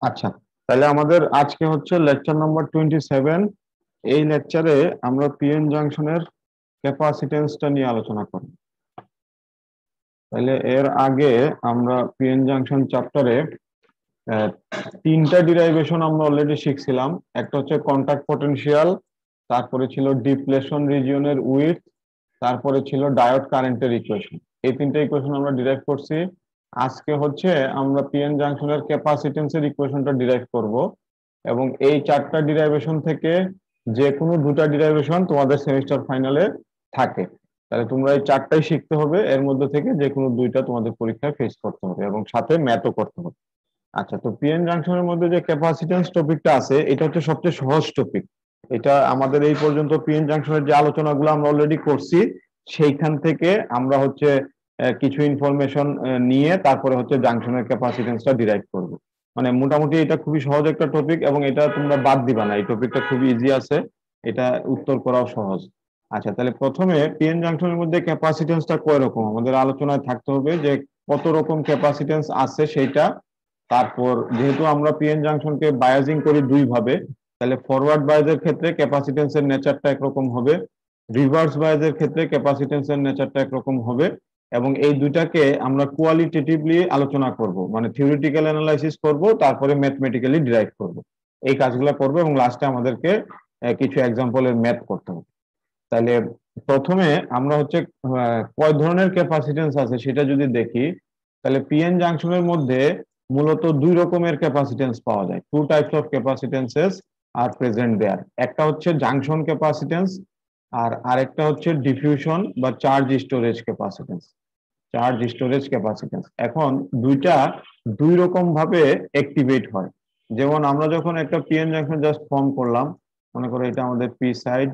আচ্ছা, তাহলে আমাদের আজকে হচ্ছে লেকচার নাম্বার 27। এই লেকচারে আমরা পিএন জাংশনের ক্যাপাসিটেন্সটা নিয়ে আলোচনা করব। তাহলে এর আগে আমরা পিএন জাংশন চ্যাপ্টারে তিনটা ডিরাইভেশন আমরা অলরেডি শিখছিলাম। একটা হচ্ছে কন্টাক্ট পটেনশিয়াল, তারপরে ছিল ডিপ্লেশন রিজিয়নের উইডথ, তারপরে ছিল ডায়োড কারেন্টের ইকুয়েশন। এই তিনটা ইকুয়েশন আমরা ডিরাইভ করছি। আজকে হচ্ছে আমরা পিএন জাংশনের ক্যাপাসিটেন্সের ইকুয়েশনটা ডিরাইভ করব, এবং এই চারটা ডিরাইভেশন থেকে যে কোনো দুটা ডিরাইভেশন তোমাদের সেমিস্টার ফাইনালে থাকে। তাহলে তোমরা এই চারটাই শিখতে হবে, এর মধ্যে থেকে যে কোনো দুইটা তোমাদের পরীক্ষায় ফেস করতে হবে এবং সাথে ম্যাথও করতে হবে। আচ্ছা, তো পিএন জাংশনের মধ্যে যে ক্যাপাসিটেন্স টপিকটা আছে এটা হচ্ছে সবচেয়ে সহজ টপিক। এটা আমাদের এই পর্যন্ত পিএন জাংশনের যে আলোচনাগুলো আমরা অলরেডি করছি সেইখান থেকে আমরা হচ্ছে কিছু ইনফরমেশন নিয়ে তারপরে হচ্ছে জাংশনের ক্যাপাসিটেন্সটা ডিরাইভ করব। মানে মোটামুটি এটা খুবই সহজ একটা টপিক এবং এটা তোমরা বাদ দিবা না, এই টপিকটা খুবই ইজি আছে, এটা উত্তর করাও সহজ। আচ্ছা, তাহলে প্রথমে পিএন জাংশনের মধ্যে ক্যাপাসিটেন্সটা কয় রকম আমাদের আলোচনায় থাকতে হবে, যে কত রকম ক্যাপাসিটেন্স আছে সেইটা। তারপর যেহেতু আমরা পিএন জাংশনকে বায়াজিং করি দুই ভাবে, তাহলে ফরওয়ার্ড বায়াজের ক্ষেত্রে ক্যাপাসিটেন্সের নেচারটা একরকম হবে, রিভার্স বায়াজের ক্ষেত্রে ক্যাপাসিটেন্সের নেচারটা একরকম হবে। এবং এই দুইটাকে আমরা কোয়ালিটেটিভলি আলোচনা করব, মানে থিওরিটিক্যাল অ্যানালাইসিস করব, তারপরে ম্যাথমেটিক্যালি ডিরাইভ করব। এই কাজগুলো করব এবং লাস্টে আমাদেরকে কিছু এক্সাম্পলের ম্যাথ করতে হবে। তাহলে প্রথমে আমরা হচ্ছে কয় ধরনের ক্যাপাসিটেন্স আছে সেটা যদি দেখি, তাহলে পিএন জাংশনের মধ্যে মূলত দুই রকমের ক্যাপাসিটেন্স পাওয়া যায়। Two types of capacitances are present there. একটা হচ্ছে জাংশন ক্যাপাসিটেন্স আর আরেকটা হচ্ছে ডিফিউশন বা charge storage capacitance. Charge storage capacitance এখন দুইটা দুই রকম ভাবে অ্যাক্টিভেট হয়। যেমন আমরা যখন একটা পিএন জাংশন জাস্ট ফর্ম করলাম, মনে করো এটা আমাদের পি সাইড,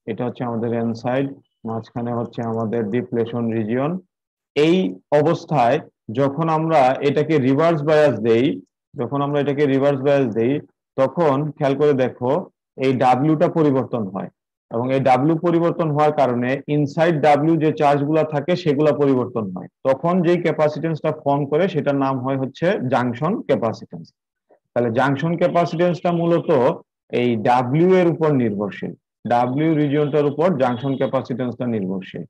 এটা হচ্ছে আমাদের এন সাইড, মাঝখানে হচ্ছে আমাদের ডিপ্লেশন রিজিয়ন। এই অবস্থায় যখন আমরা এটাকে রিভার্স বায়াস দেই, তখন খেয়াল করে দেখো এই ডাব্লিউটা পরিবর্তন হয়, এবং এই ডাব্লিউ পরিবর্তন হওয়ার কারণে ইনসাইড ডাব্লিউ যে চার্জগুলো থাকে সেগুলো পরিবর্তন হয়। তখন যেই ক্যাপাসিটেন্সটা ফর্ম করে সেটার নাম হয় হচ্ছে জাংশন ক্যাপাসিটেন্স। তাহলে জাংশন ক্যাপাসিটেন্সটা মূলত এই ডাব্লিউ এর উপর নির্ভরশীল, ডাব্লিউ রিজিয়নটার উপর জাংশন ক্যাপাসিটেন্সটা নির্ভরশীল।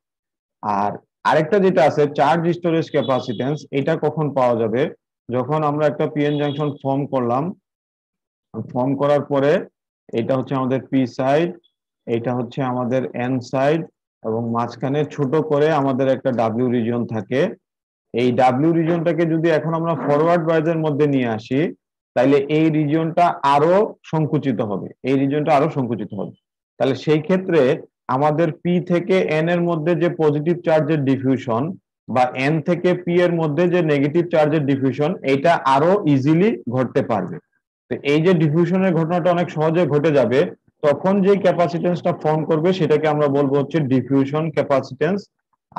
আর আরেকটা যেটা আছে চার্জ স্টোরেজ ক্যাপাসিটেন্স, এটা কখন পাওয়া যাবে, যখন আমরা একটা পিএন জাংশন ফর্ম করলাম, ফর্ম করার পরে এটা হচ্ছে আমাদের পি সাইড, এটা হচ্ছে আমাদের এন সাইড, এবং মাঝখানে ছোট করে আমাদের একটা ডাব্লিউ রিজিয়ন থাকে। এই ডাব্লিউ রিজিয়নটাকে যদি এখন আমরা ফরওয়ার্ড বায়াসের মধ্যে নিয়ে আসি, তাহলে এই রিজিয়নটা আরো সংকুচিত হবে, তাহলে সেই ক্ষেত্রে আমাদের পি থেকে এন এর মধ্যে যে পজিটিভ চার্জের ডিফিউশন বা এন থেকে পি এর মধ্যে যে নেগেটিভ চার্জের ডিফিউশন, এটা আরো ইজিলি ঘটতে পারবে। তো এই যে ডিফিউশনের ঘটনাটা অনেক সহজে ঘটে যাবে, তখন যে ক্যাপাসিটেন্সটা ফর্ম করবে সেটাকে আমরা বলবো হচ্ছে ডিফিউশন ক্যাপাসিটেন্স।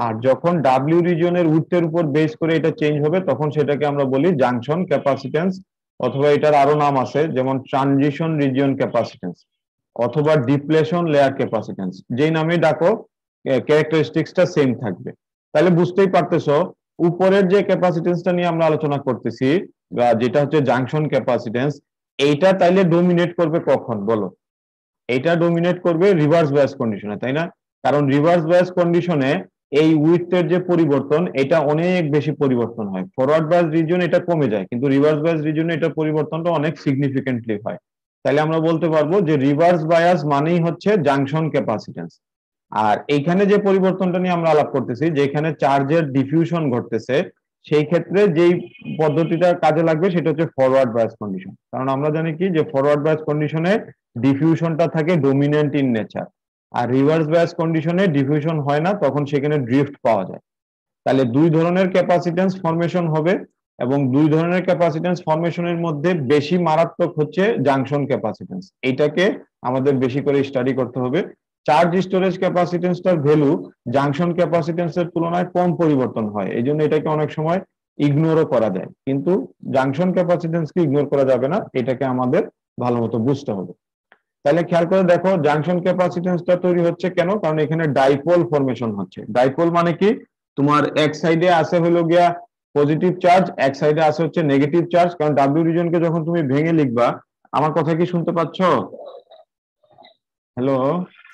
আর যখন ডাব্লিউ রিজিয়নের উইডথের উপর বেস করে এটা চেঞ্জ হবে, তখন সেটাকে আমরা বলি জাংশন ক্যাপাসিটেন্স, অথবা এটার আরো নাম আছে যেমন ট্রানজিশন রিজিয়ন ক্যাপাসিটেন্স অথবা ডিপ্লেশন লেয়ার ক্যাপাসিটেন্স। যেই নামে ডাকো ক্যারেক্টারিস্টিক্সটা সেম থাকবে। তাহলে বুঝতেই পারতেছো উপরের যে ক্যাপাসিটেন্সটা নিয়ে আমরা আলোচনা করতেছি, যেটা হচ্ছে জাংশন ক্যাপাসিটেন্স, এইটা তাইলে ডোমিনেট করবে কখন বলো? এটা ডোমিনেট করবে রিভার্স বায়াস কন্ডিশনে, তাই না? কারণ রিভার্স বায়াস কন্ডিশনে এই উইডথের যে পরিবর্তন এটা অনেক বেশি পরিবর্তন হয়। ফরওয়ার্ড বায়াস রিজিয়ন এটা কমে যায়, কিন্তু রিভার্স বায়াস রিজিয়নে এটা পরিবর্তনটা অনেক সিগনিফিকেন্টলি হয়। তাহলে আমরা বলতে পারবো যে রিভার্স বায়াস মানেই হচ্ছে জাংশন ক্যাপাসিটেন্স। আর এইখানে যে পরিবর্তনটা নিয়ে আমরা আলাপ করতেছি, যেখানে চার্জের ডিফিউশন ঘটতেছে, সেই ক্ষেত্রে যেই পদ্ধতিটা কাজে লাগবে সেটা হচ্ছে ফরওয়ার্ড বায়াস কন্ডিশন। কারণ আমরা জানি কি যে ফরওয়ার্ড বায়াস কন্ডিশনে ডিফিউশনটা থাকে ডোমিনেন্ট ইন নেচার, আর রিভার্স বায়াস কন্ডিশনে ডিফিউশন হয় না, তখন সেখানে ড্রিফট পাওয়া যায়। তাহলে দুই ধরনের ক্যাপাসিটেন্স ফরমেশন হবে, এবং দুই ধরনের ক্যাপাসিটেন্স ফরমেশনের মধ্যে বেশি মারাত্মক হচ্ছে জাংশন ক্যাপাসিটেন্স। এইটাকে আমাদের বেশি করে স্টাডি করতে হবে। চার্জ স্টোরেজ ক্যাপাসিটেন্সটার ভ্যালু জাংশন ক্যাপাসিটেন্সের তুলনায় কম পরিবর্তন হয়, এই জন্য এটাকে অনেক সময় ইগনোরও করা যায়, কিন্তু জাংশন ক্যাপাসিটেন্সকে ইগনোর করা যাবে না, এটাকে আমাদের ভালো মতো বুঝতে হবে। তাহলে খেয়াল করে দেখো জাংশন ক্যাপাসিটেন্সটা তৈরি হচ্ছে কেন, কারণ এখানে ডাইপোল ফরমেশন হচ্ছে। ডাইপোল মানে কি, তোমার এক সাইডে আছে হলো গিয়া পজিটিভ চার্জ, এক সাইডে আছে হচ্ছে নেগেটিভ চার্জ। কারণ ডাব্লিউ রিজনকে যখন তুমি ভেঙে লিখবা, আমার কথা কি শুনতে পাচ্ছ? হ্যালো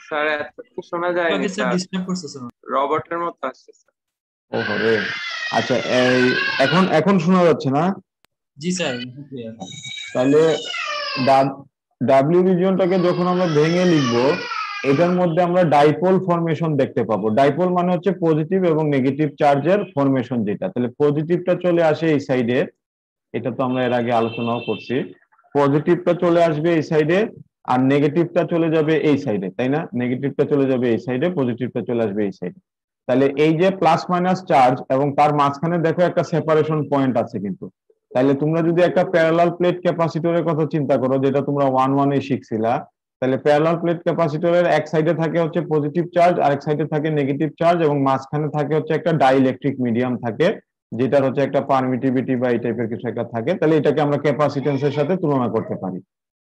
স্যার এত শোনা যায়নি স্যার, ডিস্টার্ব করছে স্যার, রবটের মতো আসছে স্যার। ওহো রে, আচ্ছা এই এখন এখন শোনা যাচ্ছে না? জি স্যার। তাহলে ডাব্লিউ রিজিয়নটাকে যখন আমরা ভেঙে লিখবো, এটার মধ্যে আমরা ডাইপোল ফরমেশন দেখতে পাবো। ডাইপোল মানে হচ্ছে পজিটিভ এবং নেগেটিভ চার্জের ফরমেশন যেটা। তাহলে পজিটিভটা চলে আসে এই সাইডে, এটা তো আমরা এর আগে আলোচনাও করছি। পজিটিভটা চলে আসবে এই সাইডে, আর নেগেটিভটা চলে যাবে এই সাইডে, তাই না? নেগেটিভটা চলে যাবে এই সাইডে, পজিটিভটা চলে আসবে এই সাইডে। তাহলে এই যে প্লাস মাইনাস চার্জ এবং তার মাঝখানে দেখো একটা সেপারেশন পয়েন্ট আছে কিন্তু। তাহলে তোমরা যদি একটা প্যারালাল প্লেট ক্যাপাসিটরের কথা চিন্তা করো, যেটা তোমরা 1-1 শিখছিলা, তাহলে প্যারালাল প্লেট ক্যাপাসিটরের এক সাইডে থাকে হচ্ছে পজিটিভ চার্জ, আরেক সাইডে থাকে নেগেটিভ চার্জ, এবং মাঝখানে থাকে হচ্ছে একটা ডাইইলেকট্রিক মিডিয়াম থাকে, যেটার হচ্ছে একটা পারমিটিভিটি বা এই টাইপের কিছু একটা থাকে। তাহলে এটাকে আমরা ক্যাপাসিটেন্সের সাথে তুলনা করতে পারি।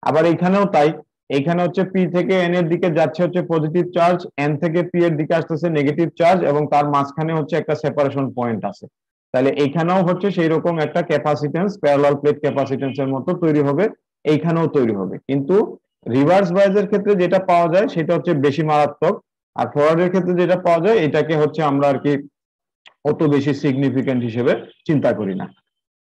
আবার এইখানেও তাই, এইখানে হচ্ছে পি থেকে এন এর দিকে যাচ্ছে হচ্ছে পজিটিভ চার্জ, এন থেকে পি এর দিকে আসতেছে নেগেটিভ চার্জ, এবং তার মাঝখানে হচ্ছে একটা সেপারেশন পয়েন্ট আছে। তাহলে এইখানেও হচ্ছে সেই রকম একটা ক্যাপাসিটেন্স, প্যারালাল প্লেট ক্যাপাসিটেন্সের মতো তৈরি হবে, এইখানেও তৈরি হবে। কিন্তু রিভার্স বায়াসের ক্ষেত্রে যেটা পাওয়া যায় সেটা হচ্ছে বেশি মারাত্মক, আর ফরওয়ার্ডের ক্ষেত্রে যেটা পাওয়া যায় এটাকে হচ্ছে আমরা আর কি অত বেশি সিগনিফিকেন্ট হিসেবে চিন্তা করি না।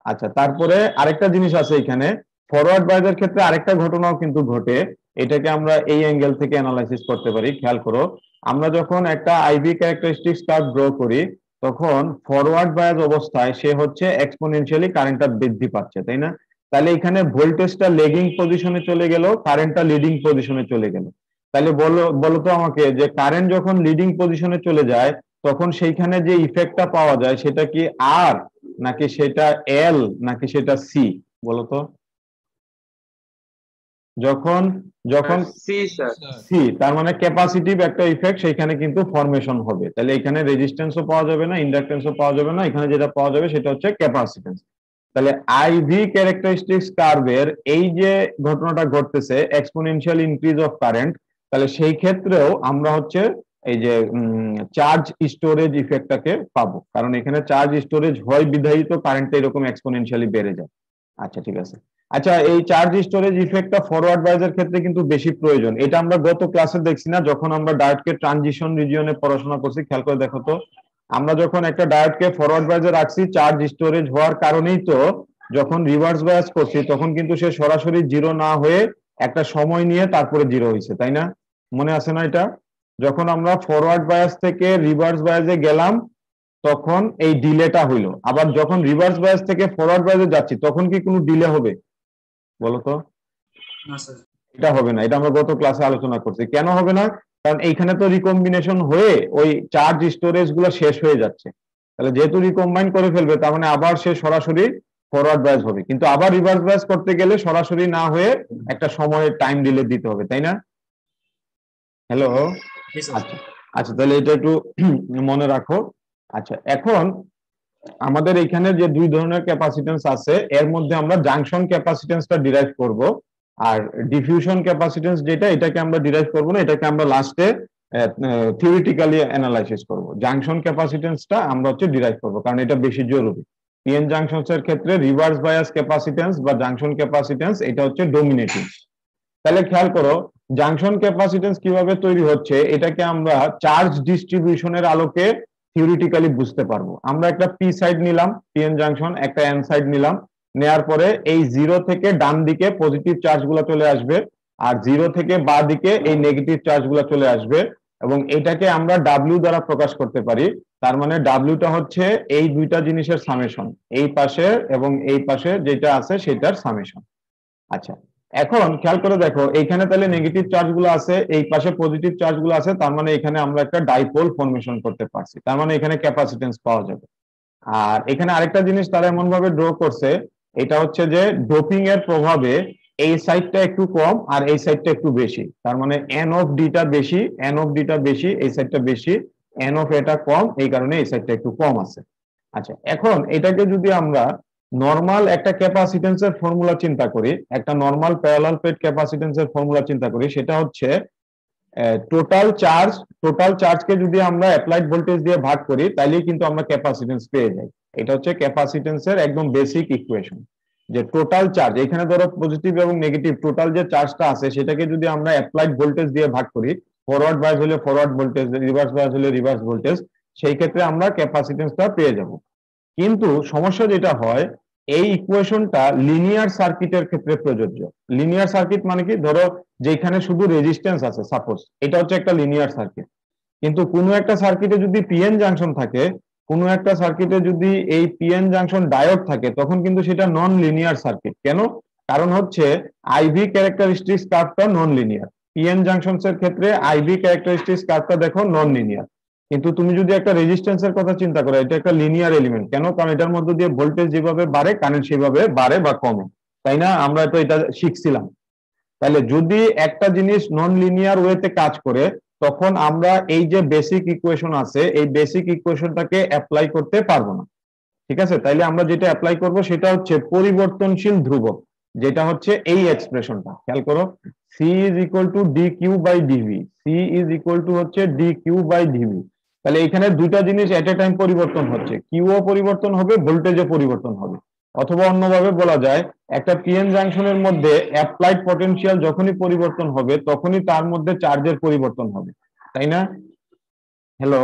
আচ্ছা, তারপরে আরেকটা জিনিস আছে এখানে, ফরওয়ার্ড বায়াসের ক্ষেত্রে আরেকটা ঘটনাও কিন্তু ঘটে। এটাকে আমরা এই অ্যাঙ্গেল থেকে অ্যানালাইসিস করতে পারি। খেয়াল করো, আমরা যখন একটা আইভি ক্যারেক্টারিস্টিক্স কার্ভ ড্র করি, তখন ফরওয়ার্ড বায়াস অবস্থায় সে হচ্ছে এক্সপোনেনশিয়ালি কারেন্টটা বৃদ্ধি পাচ্ছে, তাই না? তাহলে এখানে ভোল্টেজটা লেগিং পজিশনে চলে গেল, কারেন্টটা লিডিং পজিশনে চলে গেল। তাহলে বলো বলো তো আমাকে, যে কারেন্ট যখন লিডিং পজিশনে চলে যায়, তখন সেইখানে যে ইফেক্টটা পাওয়া যায় সেটা কি আর, নাকি সেটা এল, নাকি সেটা সি? বলতো। যখন যখন সি স্যার। সি, তার মানে ক্যাপাসিটিভ একটা ইফেক্ট সেখানে কিন্তু ফরমেশন হবে। তাহলে এখানে রেজিস্ট্যান্সও পাওয়া যাবে না, ইন্ডাকটেন্সও পাওয়া যাবে না, এখানে যেটা পাওয়া যাবে সেটা হচ্ছে ক্যাপাসিটেন্স। তাহলে আইভি ক্যারেক্টারিস্টিক্স কার্ভের এই যে ঘটনাটা ঘটতেছে, এক্সপোনেনশিয়াল ইনক্রিজ অফ কারেন্ট, তাহলে সেই ক্ষেত্রেও আমরা হচ্ছে এই যে চার্জ স্টোরেজ ইফেক্টটাকে পাবো, কারণ এখানে চার্জ স্টোরেজ হয় বিধায়িত কারেন্টটা এরকম এক্সপোনেনশিয়ালি বেড়ে যায়। আচ্ছা ঠিক আছে। আচ্ছা, এই চার্জ স্টোরেজ ইফেক্টটা ফরওয়ার্ড বায়াসের ক্ষেত্রে কিন্তু বেশি প্রয়োজন। এটা আমরা গত ক্লাসে দেখছি না, যখন আমরা ডায়োডকে ট্রানজিশন রিজিয়নে পড়াশোনা করছি? খেয়াল করে দেখো তো, আমরা যখন একটা ডায়োডকে ফরওয়ার্ড বায়াসে রাখছি, চার্জ স্টোরেজ হওয়ার কারণেই তো যখন রিভার্স বায়াস করছি তখন কিন্তু সে সরাসরি জিরো না হয়ে একটা সময় নিয়ে তারপরে জিরো হয়েছে, তাই না? মনে আছে না এটা? যখন আমরা ফরওয়ার্ড বায়াস থেকে রিভার্স বায়াসে গেলাম তখন এই ডিলেটা হইলো, আবার যখন রিভার্স বায়াস থেকে ফরওয়ার্ড বায়াসে যাচ্ছি তখন কি কোনো ডিলে হবে? বলতো। এটা হবে না, এটা আমরা গত ক্লাসে আলোচনা করছি। কেন হবে না? কারণ এইখানে তো রিকম্বিনেশন হয়ে ওই চার্জ স্টোরেজ গুলো শেষ হয়ে যাচ্ছে। তাহলে যেহেতু রিকম্বাইন করে ফেলবে, তার মানে আবার সে সরাসরি ফরওয়ার্ড বায়াস হবে, কিন্তু আবার রিভার্স বায়াস করতে গেলে সরাসরি না হয়ে একটা সময়ের টাইম ডিলে দিতে হবে, তাই না? হ্যালো। আচ্ছা আচ্ছা, তাহলে এটা একটু মনে রাখো। আচ্ছা, এখন আমাদের এখানে যে দুই ধরনের ক্যাপাসিটেন্স আছে, এর মধ্যে আমরা জাংশন ক্যাপাসিটেন্সটা ডিরাইভ করব, আর ডিফিউশন ক্যাপাসিটেন্স যেটা, এটাকে আমরা ডিরাইভ করব না, এটাকে আমরা লাস্টে থিওরিটিক্যালি অ্যানালাইসিস করব। জাংশন ক্যাপাসিটেন্সটা আমরা হচ্ছে ডিরাইভ করব, কারণ এটা বেশি জরুরি। পিএন জাংশনস এর ক্ষেত্রে রিভার্স বায়াস ক্যাপাসিটেন্স বা জাংশন ক্যাপাসিটেন্স এটা হচ্ছে ডোমিনেটিং। তাহলে খেয়াল করো, জাংশন ক্যাপাসিটেন্স কিভাবে তৈরি হচ্ছে এটাকে আমরা চার্জ ডিস্ট্রিবিউশনের আলোকে থিওরিটিক্যালি বুঝতে পারবো। আমরা একটা পি সাইড নিলাম, পিএন জাংশন, একটা এন সাইড নিলাম, নেয়ার পরে এই জিরো থেকে ডান দিকে পজিটিভ চার্জ গুলো চলে আসবে, আর জিরো থেকে বা দিকে এই নেগেটিভ চার্জ গুলো চলে আসবে, এবং এটাকে আমরা ডাব্লিউ দ্বারা প্রকাশ করতে পারি। তার মানে ডাব্লিউটা হচ্ছে এই দুইটা জিনিসের সামেশন, এই পাশে এবং এই পাশে যেটা আছে সেটার সামেশন। আচ্ছা, এখন খেয়াল করে দেখো, এইখানে তাহলে নেগেটিভ চার্জ গুলো আছে, এই পাশে পজিটিভ চার্জ গুলো আছে, তার মানে এখানে আমরা একটা ডাইপোল ফর্মেশন করতে পারছি, তার মানে এখানে ক্যাপাসিটেন্স পাওয়া যাবে। আর এখানে আরেকটা জিনিস তারা এমন ভাবে ড্র করছে, এটা হচ্ছে যে ডোপিং এর প্রভাবে এই সাইডটা একটু কম আর এই সাইডটা একটু বেশি, তার মানে এন অফ ডিটা বেশি, এন অফ ডিটা বেশি, এই সাইডটা বেশি, এন অফ এটা কম, এই কারণে এই সাইডটা একটু কম আছে। আচ্ছা, এখন এটাকে যদি আমরা নর্মাল একটা ক্যাপাসিটেন্সের ফর্মুলা চিন্তা করি, একটা নর্মাল প্যারালাল প্লেট ক্যাপাসিটেন্সের ফর্মুলা চিন্তা করি, সেটা হচ্ছে টোটাল চার্জকে যদি আমরা অ্যাপ্লাইড ভোল্টেজ দিয়ে ভাগ করি তাহলে কিন্তু আমরা ক্যাপাসিটেন্স পেয়ে যাই। এটা হচ্ছে ক্যাপাসিটেন্সের একদম বেসিক ইকুয়েশন, যে টোটাল চার্জ, এখানে ধরো পজিটিভ এবং নেগেটিভ টোটাল যে চার্জটা আছে সেটাকে যদি আমরা অ্যাপ্লাইড ভোল্টেজ দিয়ে ভাগ করি, ফরওয়ার্ড বায়াস হলে ফরওয়ার্ড ভোল্টেজ, রিভার্স বায়াস হলে রিভার্স ভোল্টেজ, সেই ক্ষেত্রে আমরা ক্যাপাসিটেন্সটা পেয়ে যাব। কিন্তু সমস্যা যেটা হয়, এই ইকুয়েশনটা লিনিয়ার সার্কিটের ক্ষেত্রে প্রযোজ্য। লিনিয়ার সার্কিট মানে কি, ধরো যেখানে শুধু রেজিস্ট্যান্স আছে, সাপোজ এটা হচ্ছে একটা লিনিয়ার সার্কিট। কিন্তু কোনো একটা সার্কিটে যদি পিএন জাংশন থাকে, কোনো একটা সার্কিটে যদি এই পিএন জাংশন ডায়োড থাকে, তখন কিন্তু সেটা নন লিনিয়ার সার্কিট। কেন? কারণ হচ্ছে আইভি ক্যারেক্টারিস্টিক্স কার্ভটা নন লিনিয়ার। পিএন জাংশনস এর ক্ষেত্রে আইভি ক্যারেক্টারিস্টিক্স কার্ভটা দেখো নন লিনিয়ার। কিন্তু তুমি যদি একটা রেজিস্ট্যান্সের কথা চিন্তা করো, এটা একটা লিনিয়ার এলিমেন্ট। কেন? কারণ এটার মধ্যে দিয়ে ভোল্টেজ যেভাবে বাড়ে, কারেন্ট সেভাবে বাড়ে বা কমে, তাই না? আমরা তো এটা শিখছিলাম। তাহলে যদি একটা জিনিস নন লিনিয়ার ওয়েতে কাজ করে, তখন আমরা এই যে বেসিক ইকুয়েশন আছে, এই বেসিক ইকুয়েশনটাকে অ্যাপ্লাই করতে পারবো না। ঠিক আছে? তাইলে আমরা যেটা অ্যাপ্লাই করব সেটা হচ্ছে পরিবর্তনশীল ধ্রুবক, যেটা হচ্ছে এই এক্সপ্রেশনটা। খেয়াল করো, C is equal to D Q by DV. C is equal to হচ্ছে ডি কিউ বাই ডিভি। তাহলে এখানে দুইটা জিনিস এট এ টাইম পরিবর্তন হচ্ছে, কিউও পরিবর্তন হবে, ভোল্টেজও পরিবর্তন হবে। অথবা অন্যভাবে বলা যায়, একটা পিএন জাংশনের মধ্যে অ্যাপ্লাইড পটেনশিয়াল যখনই পরিবর্তন হবে, তখনই তার মধ্যে চার্জের পরিবর্তন হবে, তাই না? হ্যালো?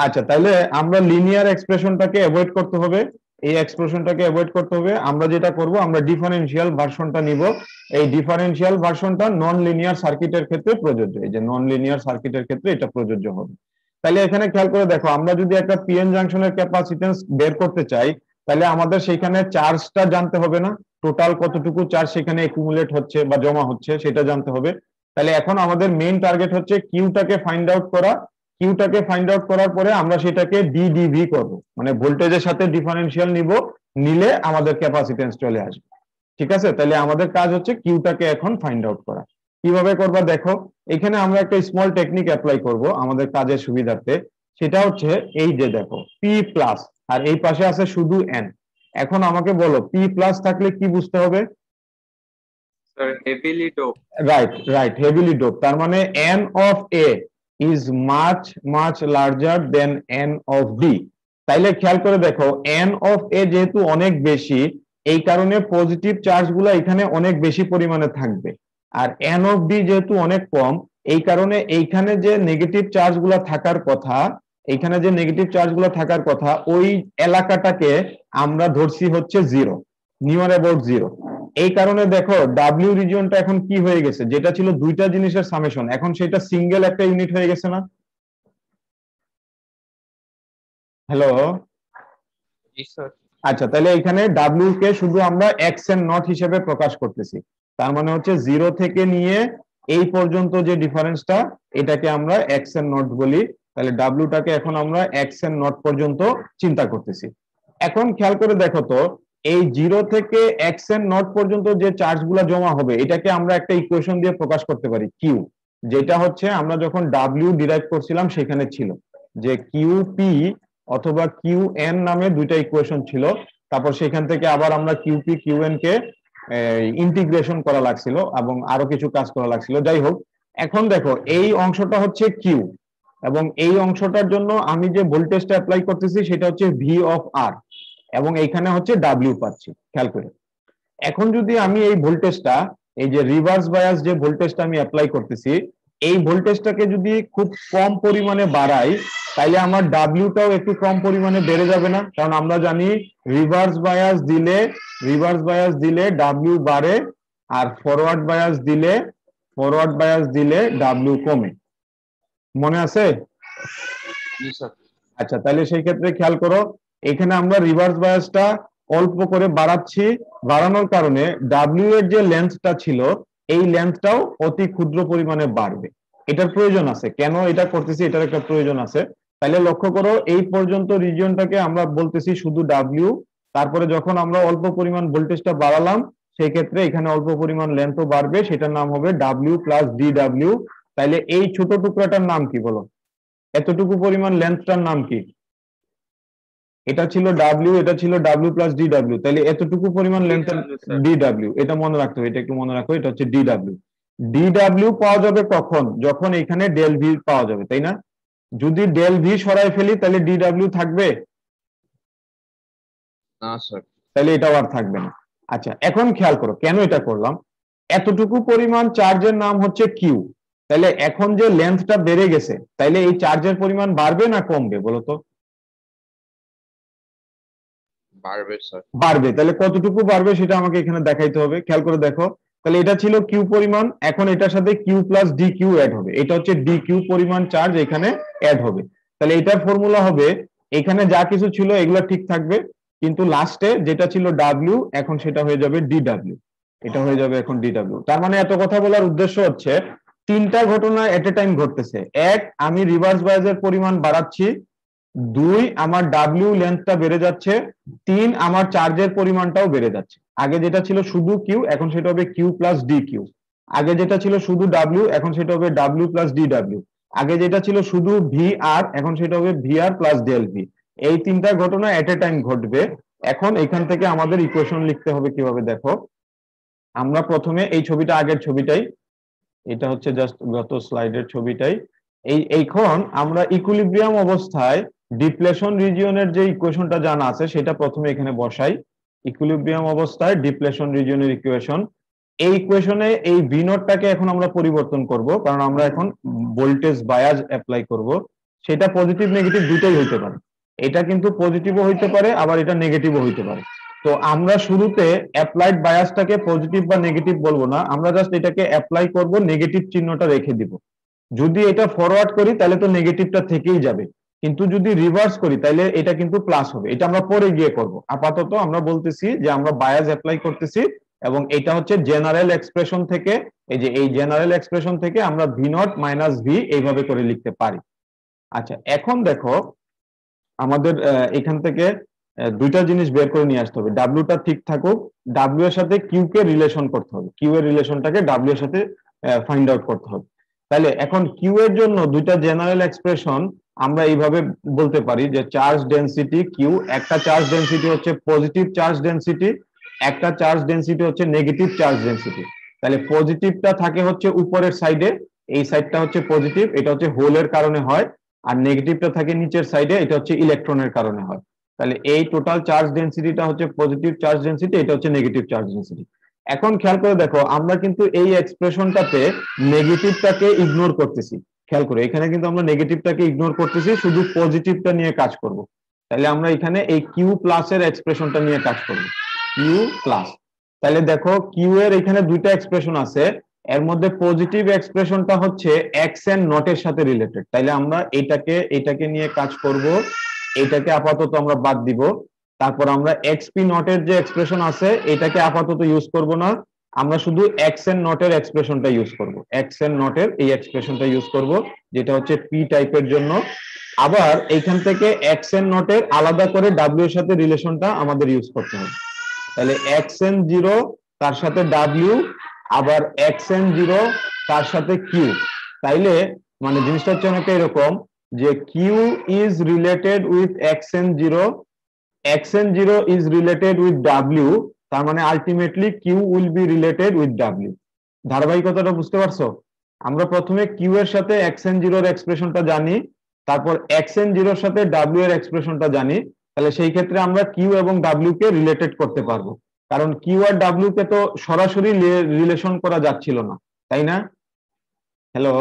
আচ্ছা, তাহলে আমরা লিনিয়ার এক্সপ্রেশনটাকে অ্যাভয়েড করতে হবে। এই এক্সপ্রেশনটাকে অ্যাভয়েড করতে হবে। আমরা যেটা করব, আমরা ডিফারেনশিয়াল ভার্সনটা নিব। এই ডিফারেনশিয়াল ভার্সনটা নন লিনিয়ার সার্কিটের ক্ষেত্রে প্রযোজ্য। এই যে নন লিনিয়ার সার্কিটের ক্ষেত্রে এটা প্রযোজ্য হবে। তাহলে এখানে খেয়াল করে দেখো, আমরা যদি একটা পিএন জাংশনের ক্যাপাসিটেন্স বের করতে চাই, তাহলে আমাদের সেখানে চার্জটা জানতে হবে না? টোটাল কতটুকু চার্জ সেখানে একুমুলেট হচ্ছে বা জমা হচ্ছে সেটা জানতে হবে। তাহলে এখন আমাদের মেইন টার্গেট হচ্ছে কিউটাকে ফাইন্ড আউট করা। কিউটাকে ফাইন্ড আউট করার পরে আমরা সেটাকে ডিডিভি করব, মানে ভোল্টেজের সাথে ডিফারেনশিয়াল নিব, নিলে আমাদের ক্যাপাসিটেন্স চলে আসবে। ঠিক আছে? তাহলে আমাদের কাজ হচ্ছে কিউটাকে এখন ফাইন্ড আউট করা। কিভাবে করবা দেখো, এখানে আমরা একটা স্মল টেকনিক অ্যাপ্লাই করব আমাদের কাজের সুবিধার্থে। সেটা হচ্ছে এই যে দেখো, পি প্লাস আর এই পাশে আছে শুধু এন। এখন আমাকে বলো, পি প্লাস থাকলে কি বুঝতে হবে? Heavily dope. Right, right, heavily dope. তার মানে N of A is much much larger than n of d। তাইলে খেয়াল করে দেখো, n of a যেহেতু অনেক বেশি, এই কারণে পজিটিভ চার্জ গুলা এখানে অনেক বেশি পরিমাণে থাকবে। আর n of d যেহেতু অনেক কম, এই কারণে এইখানে যে নেগেটিভ চার্জ গুলা থাকার কথা, এইখানে যে নেগেটিভ চার্জ গুলা থাকার কথা, ওই এলাকাটাকে আমরা ধরছি হচ্ছে জিরো, নিয়ার অ্যাবাউট জিরো। এই কারণে দেখো ডাব্লিউ রিজিয়নটা এখন কি হয়ে গেছে, যেটা ছিল দুইটা জিনিসের সামেশন, এখন সেটা সিঙ্গেল একটা ইউনিট হয়ে গেছে না? হ্যালো? আচ্ছা, তাহলে এখানে ডাব্লিউ কে শুধু আমরা এক্স এন নট হিসেবে প্রকাশ করতেছি। তার মানে হচ্ছে জিরো থেকে নিয়ে এই পর্যন্ত যে ডিফারেন্সটা, এটাকে আমরা এক্স এন নট বলি। তাহলে ডাব্লিউটাকে এখন আমরা এক্স এন নট পর্যন্ত চিন্তা করতেছি। এখন খেয়াল করে দেখো তো, এই জিরো থেকে এক্স এন নট পর্যন্ত যে চার্জ গুলা জমা হবে, এটাকে আমরা একটা ইকুয়েশন দিয়ে প্রকাশ করতে পারি, কিউ। যেটা হচ্ছে আমরা যখন ডাব্লিউ ডিরাইভ করছিলাম সেখানে ছিল, যে কিউ পি অথবা কিউ এন নামে দুইটা ইকুয়েশন ছিল। তারপর সেখান থেকে আবার আমরা কিউ পি কিউ এন কে ইন্টিগ্রেশন করা লাগছিল এবং আরো কিছু কাজ করা লাগছিল। যাই হোক, এখন দেখো এই অংশটা হচ্ছে কিউ, এবং এই অংশটার জন্য আমি যে ভোল্টেজটা অ্যাপ্লাই করতেছি সেটা হচ্ছে ভি অফ আর, এবং এইখানে হচ্ছে ডাব্লিউ পাচ্ছি। খেয়াল করে এখন যদি আমি এই ভোল্টেজটা, এই যে রিভার্স বায়াস যে ভোল্টেজটা আমি অ্যাপ্লাই করতেছি, এই ভোল্টেজটাকে যদি খুব কম পরিমাণে বাড়াই, তাইলে আমার ডাব্লিউটাও একটু কম পরিমাণে বেড়ে যাবে না? কারণ আমরা জানি রিভার্স বায়াস দিলে ডাব্লিউ বাড়ে, আর ফরওয়ার্ড বায়াস দিলে ডাব্লিউ কমে। মনে আছে? আচ্ছা, তাহলে সেই ক্ষেত্রে খেয়াল করো, এখানে আমরা রিভার্স বায়াসটা অল্প করে বাড়াচ্ছি, বাড়ানোর কারণে ডাব্লিউ এর যে লেন্থটা ছিল, এই লেন্থটাও অতি ক্ষুদ্র পরিমাণে বাড়বে। এটার প্রয়োজন আছে, কেন এটা করতেছি এটার একটা প্রয়োজন আছে। তাহলে লক্ষ্য করো, এই পর্যন্ত রিজিয়নটাকে আমরা বলতেছি শুধু ডাব্লিউ। তারপরে যখন আমরা অল্প পরিমাণ ভোল্টেজটা বাড়ালাম, সেই ক্ষেত্রে এখানে অল্প পরিমাণ লেন্থও বাড়বে, সেটার নাম হবে ডাব্লিউ প্লাস ডি ডাব্লিউ। তাইলে এই ছোট টুকরাটার নাম কি বলো? এতটুকু পরিমাণ লেন্থটার নাম কি? এটা ছিল ডাব্লিউ, এটা ছিল ডাব্লিউ প্লাস ডি ডাব্লিউ। তাহলে এতটুকু পরিমাণ লেন্থের ডি ডাব্লিউ, এটা মনে রাখতে হবে, এটা একটু মনে রাখো, এটা হচ্ছে ডি ডাব্লিউ। ডি ডাব্লিউ পাওয়া যাবে কখন? যখন এখানে ডেল ভি পাওয়া যাবে, তাই না? যদি ডেল ভি সরাই ফেলি তাহলে ডিডব্লিউ থাকবে না স্যার। তাহলে এটাও আর থাকবে না। আচ্ছা এখন খেয়াল করো কেন এটা করলাম। এতটুকু পরিমাণ চার্জের নাম হচ্ছে কিউ, তাহলে এখন যে লেন্থটা বেড়ে গেছে তাইলে এই চার্জের পরিমাণ বাড়বে না কমবে বলো তো? বাড়বে স্যার। বাড়বে। তাহলে কতটুকু বাড়বে সেটা আমাকে এখানে দেখাইতে হবে। খেয়াল করে দেখো, তাহলে এটা ছিল কিউ পরিমাণ, এখন এটার সাথে Q plus D Q add হবে, এটা হচ্ছে ডি কিউ পরিমাণ চার্জ এখানে অ্যাড হবে। তাহলে এটার ফর্মুলা হবে, এখানে যা কিছু ছিল এগুলো ঠিক থাকবে, কিন্তু লাস্টে যেটা ছিল ডাব্লিউ এখন সেটা হয়ে যাবে ডিডব্লিউ, এটা হয়ে যাবে এখন ডিডব্লিউ। তার মানে এত কথা বলার উদ্দেশ্য হচ্ছে তিনটা ঘটনা এট এ টাইম ঘটতেছে। এক, আমি রিভার্স বায়াসের পরিমাণ বাড়াচ্ছি। দুই, আমার ডাব্লিউ লেন্থটা বেড়ে যাচ্ছে। তিন, আমার চার্জের পরিমাণটাও বেড়ে যাচ্ছে। আগে যেটা ছিল শুধু কিউ এখন সেটা হবে কিউ প্লাস ডি কিউ। আগে যেটা ছিল শুধু ডাব্লিউ এখন সেটা হবে ডাব্লিউ প্লাস ডি ডাব্লিউ। আগে যেটা ছিল শুধু ভি আর এখন সেটা হবে ভি আর প্লাস ডেল ভি। এই তিনটা ঘটনা এট এ টাইম ঘটবে। এখন এখান থেকে আমাদের ইকুয়েশন লিখতে হবে কিভাবে দেখো। আমরা প্রথমে এই ছবিটা, আগের ছবিটাই, এটা হচ্ছে জাস্ট গত স্লাইডের ছবিটাই। এইখন আমরা ইকুইলিব্রিয়াম অবস্থায় ডিপ্লেশন রিজিয়নের যে ইকুয়েশনটা জানা আছে সেটা প্রথমে এখানে বসাই। ইকুইলিব্রিয়াম অবস্থায় ডিপ্লেশন রিজিয়নের ইকুয়েশন, এই ইকুয়েশনে এই ভি নটটাকে এখন আমরা পরিবর্তন করব, কারণ আমরা এখন ভোল্টেজ বায়াস অ্যাপ্লাই করব। সেটা পজিটিভ নেগেটিভ দুটোই হইতে পারে, এটা কিন্তু পজিটিভও হইতে পারে আবার এটা নেগেটিভও হইতে পারে। তো আমরা শুরুতে অ্যাপ্লাইড বায়াসটাকে পজিটিভ বা নেগেটিভ বলবো না, আমরা জাস্ট এটাকে অ্যাপ্লাই করব, নেগেটিভ চিহ্নটা রেখে দিব। যদি এটা ফরওয়ার্ড করি তাহলে তো নেগেটিভটা থেকেই যাবে, কিন্তু যদি রিভার্স করি তাহলে এটা কিন্তু প্লাস হবে। এটা আমরা পরে গিয়ে করব, আপাতত আমরা বলতেছি যে আমরা বায়াস অ্যাপ্লাই করতেছি এবং এটা হচ্ছে জেনারেল এক্সপ্রেশন থেকে, এই যে এই জেনারেল এক্সপ্রেশন থেকে আমরা ভি নট মাইনাস ভি এইভাবে করে লিখতে পারি। আচ্ছা এখন দেখো আমাদের এখান থেকে দুইটা জিনিস বের করে নিয়ে আসতে হবে। ডাব্লিউটা ঠিক থাকুক, ডাব্লিউ এর সাথে কিউ কে রিলেশন করতে হবে, কিউ এর রিলেশনটাকে ডাব্লিউ এর সাথে ফাইন্ড আউট করতে হবে। তাহলে এখন কিউ এর জন্য দুইটা জেনারেল এক্সপ্রেশন আমরা এইভাবে বলতে পারি যে চার্জ ডেনসিটি কিউ, একটা চার্জ ডেনসিটি হচ্ছে পজিটিভ চার্জ ডেনসিটি, একটা চার্জ ডেনসিটি হচ্ছে নেগেটিভ চার্জ ডেনসিটি। তাহলে পজিটিভটা থাকে হচ্ছে উপরের সাইডে, এই সাইডটা হচ্ছে পজিটিভ, এটা হচ্ছে হোলের কারণে হয়, আর নেগেটিভটা থাকে নিচের সাইডে, এটা হচ্ছে ইলেকট্রনের কারণে হয়। তাহলে এই টোটাল চার্জ ডেনসিটিটা হচ্ছে পজিটিভ চার্জ ডেনসিটি, এটা হচ্ছে নেগেটিভ চার্জ ডেনসিটি। এখন খেয়াল করে দেখো আমরা কিন্তু এই এক্সপ্রেশনটাতে নেগেটিভটাকে ইগনোর করতেছি। খেয়াল করে এখানে কিন্তু আমরা নেগেটিভটাকে ইগনোর করতেছি, শুধু পজিটিভটা নিয়ে কাজ করব। তাহলে আমরা এখানে এই কিউ প্লাস এর এক্সপ্রেশনটা নিয়ে কাজ করব, কিউ প্লাস। তাহলে দেখো কিউ এর এখানে দুইটা এক্সপ্রেশন আছে, এর মধ্যে পজিটিভ এক্সপ্রেশনটা হচ্ছে এক্স এন্ড নট এর সাথে রিলেটেড, তাইলে আমরা এটাকে নিয়ে কাজ করব, এটাকে আপাতত আমরা বাদ দিব। তারপর আমরা এক্সপি নট এর যে এক্সপ্রেশন আছে এটাকে আপাতত ইউজ করব না, আমরা শুধু এক্স এন্ড নট এর এক্সপ্রেশনটা ইউজ করব, এক্স এন্ড নট এর এই এক্সপ্রেশনটা ইউজ করব যেটা হচ্ছে পি টাইপের জন্য। আবার এইখান থেকে এক্স এন্ড নট এর আলাদা করে ডাব্লিউ এর সাথে রিলেশনটা আমাদের ইউজ করতে হবে। তাহলে এক্স এন জিরো তার সাথে ডাব্লিউ, আবার এক্স এন জিরো তার সাথে কিউ। তাইলে মানে জিনিসটা হচ্ছে অনেকটা এরকম যে Q is related with X N zero, X N zero is related with W, তার মানে ultimately Q will be related with W. ধারাবাহিকতাটা বুঝতে পারছো? আমরা প্রথমে কিউ এর সাথে এক্স এন জিরোর এক্সপ্রেশনটা জানি, তারপর এক্স এন জিরোর সাথে ডাব্লিউ এর এক্সপ্রেশনটা জানি, তাহলে সেই ক্ষেত্রে আমরা কিউ এবং ডাব্লিউ কে রিলেটেড করতে পারবো, কারণ কিউ আর ডাব্লিউ কে তো সরাসরি রিলেশন করা যাচ্ছিল না, তাই না? হ্যালো,